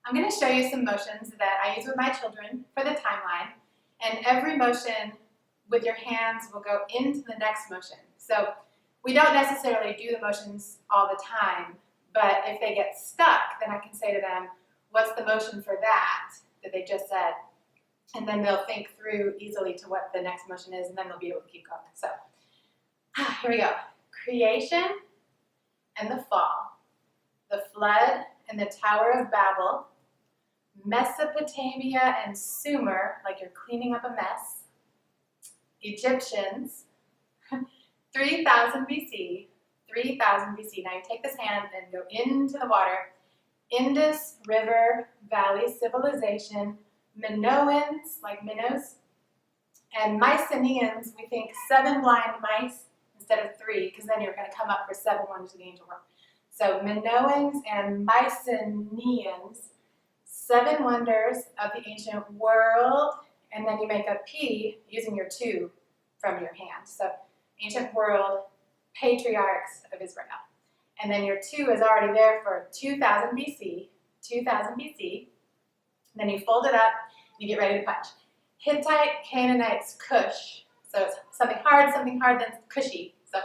I'm going to show you some motions that I use with my children for the timeline, and every motion with your hands will go into the next motion. So we don't necessarily do the motions all the time, but if they get stuck, then I can say to them, what's the motion for that they just said? And then they'll think through easily to what the next motion is, and then they'll be able to keep going. So here we go. Creation and the fall, the flood and the Tower of Babel, Mesopotamia and Sumer, like you're cleaning up a mess, Egyptians, 3000 BC, 3000 BC. Now you take this hand and go into the water, Indus River Valley Civilization, Minoans, like minnows, and Mycenaeans, we think 7 blind mice instead of 3, because then you're going to come up for 7 wonders of the ancient world. So Minoans and Mycenaeans, 7 wonders of the ancient world, and then you make a P using your 2 from your hand. So ancient world, patriarchs of Israel. And then your 2 is already there for 2000 BC, 2000 BC. Then you fold it up, and you get ready to punch. Hittite, Canaanites, Cush. So it's something hard, then cushy. So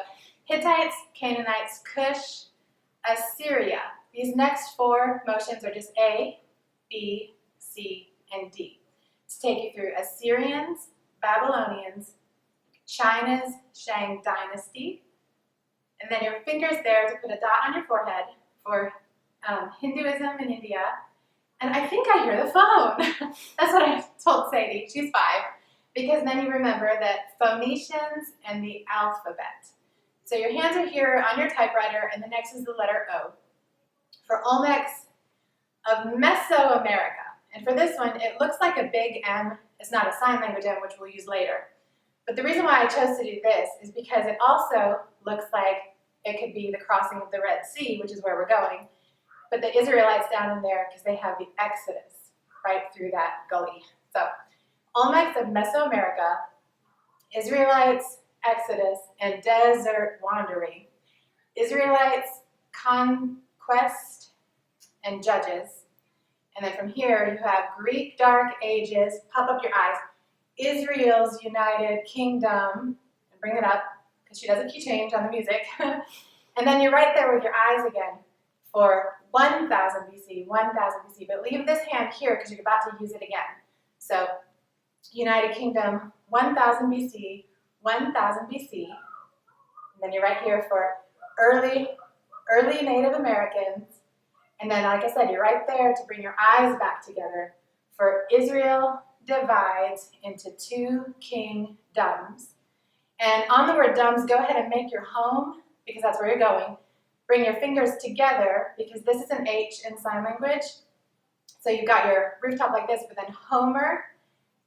Hittites, Canaanites, Cush, Assyria. These next 4 motions are just A, B, C, and D. To take you through Assyrians, Babylonians, China's Shang Dynasty, and then your fingers there to put a dot on your forehead for Hinduism in India. And I think I hear the phone. That's what I told Sadie. She's 5. Because then you remember that Phoenicians and the alphabet. So your hands are here on your typewriter, and the next is the letter O. For Olmecs of Mesoamerica. And for this one, it looks like a big M. It's not a sign language M, which we'll use later. But the reason why I chose to do this is because it also looks like it could be the crossing of the Red Sea, which is where we're going. But the Israelites down in there, because they have the Exodus right through that gully. So Olmecs of Mesoamerica, Israelites, Exodus, and desert wandering. Israelites, conquest, and judges. And then from here, you have Greek Dark Ages, pop up your eyes, Israel's United Kingdom, and bring it up, because she does a key change on the music. And then you're right there with your eyes again for 1000 BC, 1000 BC. But leave this hand here, because you're about to use it again. So United Kingdom, 1000 BC, 1000 BC. And then you're right here for early Native Americans. And then, like I said, you're right there to bring your eyes back together for Israel divides into 2 kingdoms. And on the word domes, go ahead and make your home, because that's where you're going. Bring your fingers together, because this is an H in sign language. So you've got your rooftop like this, but then Homer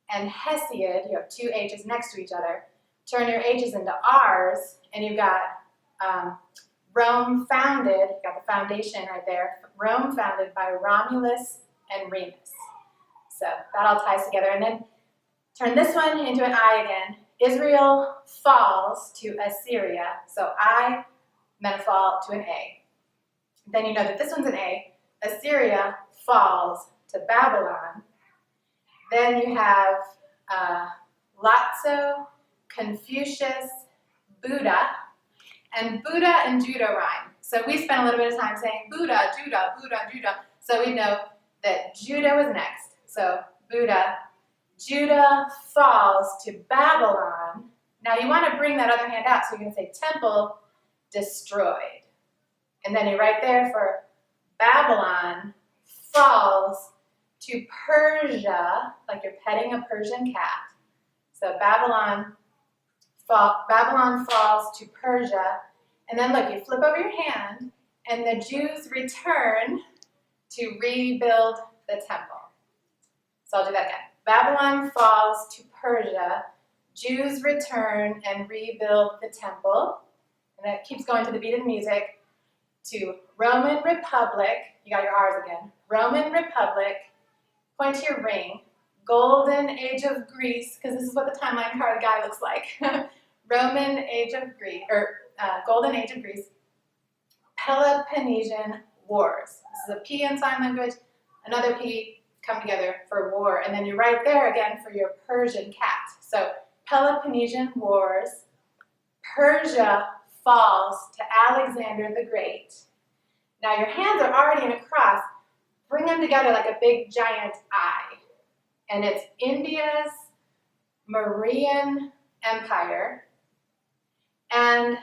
and Hesiod, you have 2 H's next to each other. Turn your H's into R's, and you've got Rome founded, you've got the foundation right there, Rome founded by Romulus and Remus. So that all ties together. And then turn this one into an I again. Israel falls to Assyria. So I meant a fall to an A. Then you know that this one's an A. Assyria falls to Babylon. Then you have Lotso, Confucius, Buddha. And Buddha and Judah rhyme. So we spent a little bit of time saying Buddha, Judah, Buddha, Judah. So we know that Judah was next. So Buddha, Judah falls to Babylon. Now you want to bring that other hand out, so you're going to say temple destroyed. And then you're right there for Babylon falls to Persia, like you're petting a Persian cat. So Babylon falls to Persia. And then look, you flip over your hand, and the Jews return to rebuild the temple. So I'll do that again. Babylon falls to Persia. Jews return and rebuild the temple. And that keeps going to the beat of the music. To Roman Republic. You got your R's again. Roman Republic. Point to your ring. Golden Age of Greece, because this is what the timeline card guy looks like. Roman Age of Greece, or Golden Age of Greece. Peloponnesian Wars. This is a P in sign language, another P come together for war. And then you're right there again for your Persian cat. So Peloponnesian Wars, Persia falls to Alexander the Great. Now your hands are already in a cross. Bring them together like a big giant I. And it's India's Mauryan Empire. And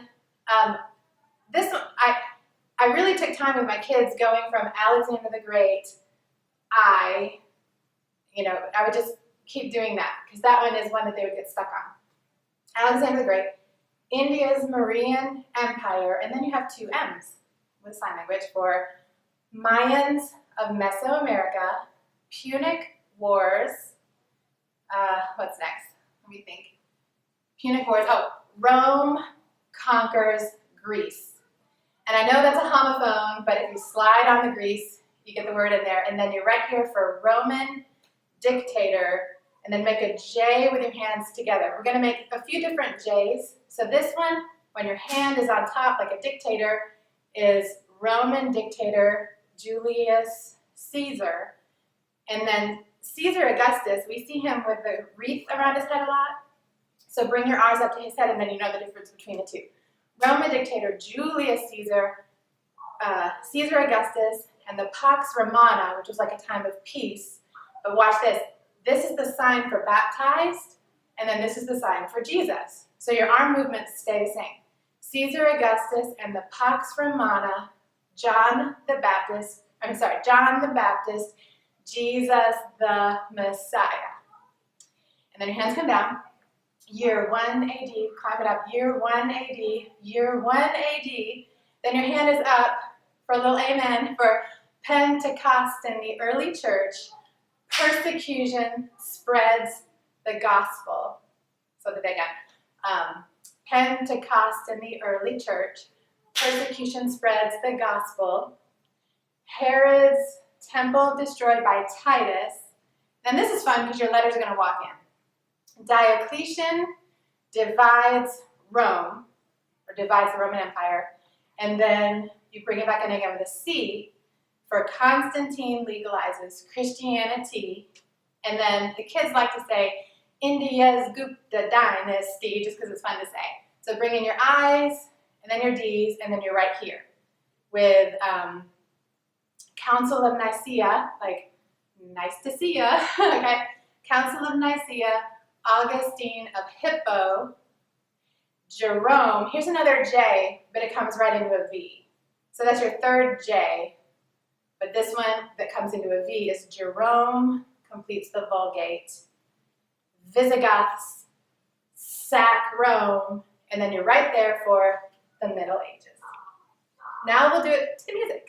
this one, I really took time with my kids going from Alexander the Great, I would just keep doing that because that one is one that they would get stuck on. Alexander the Great, India's Mauryan Empire, and then you have two M's with sign language for Mayans of Mesoamerica, Punic Wars, what's next? Let me think. Punic Wars, Rome conquers Greece. And I know that's a homophone, but if you slide on the Greece, you get the word in there. And then you're right here for Roman dictator, and then make a J with your hands together. We're going to make a few different J's. So this one, when your hand is on top like a dictator, is Roman dictator Julius Caesar. And then Caesar Augustus, we see him with the wreath around his head a lot. So bring your R's up to his head, and then you know the difference between the two. Roman dictator Julius Caesar, Caesar Augustus, and the Pax Romana, which was like a time of peace. But watch this. This is the sign for baptized, and then this is the sign for Jesus. So your arm movements stay the same. Caesar Augustus and the Pax Romana, John the Baptist, Jesus the Messiah. And then your hands come down. Year 1 AD, climb it up. Year 1 AD, year 1 AD. Then your hand is up for a little amen for Pentecost in the early church. Persecution spreads the gospel. So that again, Pentecost in the early church. Persecution spreads the gospel. Herod's temple destroyed by Titus. And this is fun because your letters are going to walk in. Diocletian divides Rome, or divides the Roman Empire, and then you bring it back in again with a C for Constantine legalizes Christianity, and then the kids like to say India's Gupta dynasty just because it's fun to say. So bring in your I's, and then your D's, and then you're right here with Council of Nicaea, like nice to see ya, okay? Council of Nicaea, Augustine of Hippo, Jerome. Here's another J, but it comes right into a V. So that's your third J. But this one that comes into a V is Jerome completes the Vulgate. Visigoths sack Rome, and then you're right there for the Middle Ages. Now we'll do it to the music.